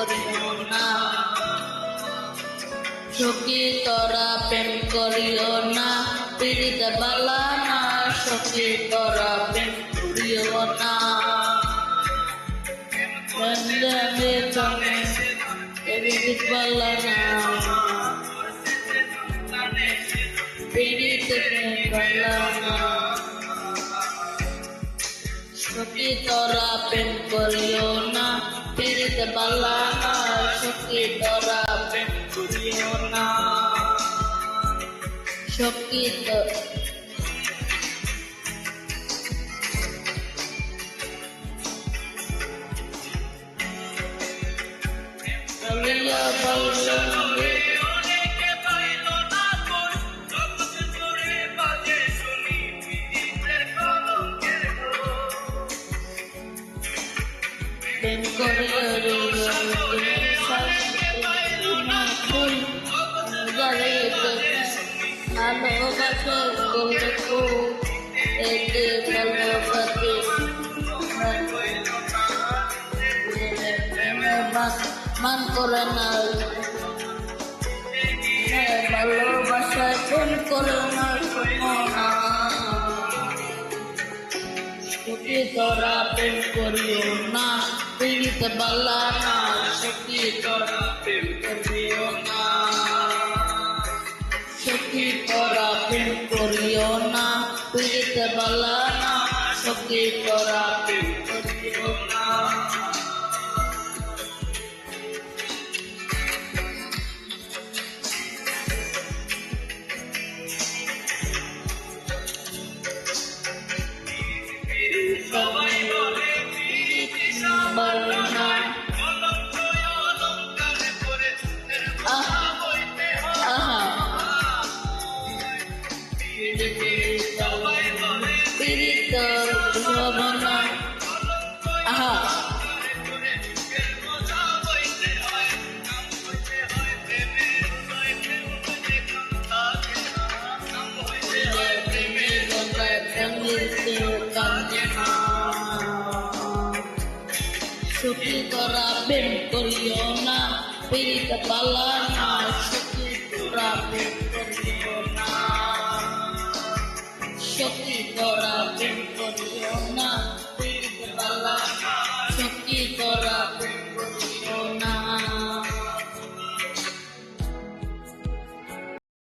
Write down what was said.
করিও না, সখী তোরা প্রেম করিও না, পীড়িত বালা না, সখী তোরা প্রেম করিও না। পীড়িত বালা না, পীড়িত বালা না, সখী তোরা প্রেম করিও না, পীড়িত বালা না, সখী তোরা প্রেম করিও না, সখী তো প্রেম করিও ভালোবাসো গল্প এতে ভালোবাসে মান করে না, ভালোবাসায় প্রেম করে না, সখী তোরা প্রেম করিও না, পীড়িত বালা না, সখী তোরা প্রেম করিও না, সখী তোরা প্রেম করিও না, পীড়িত বালা না, সখী তোরা প্রেম করিও না। সবাই বলে বলো না, পীড়িত ভাবনা আহা সখী তোরা প্রেম করিও না, পীড়িত বালা না, সখী তোরা প্রেম করিও না, সখী তোরা প্রেম করিও না।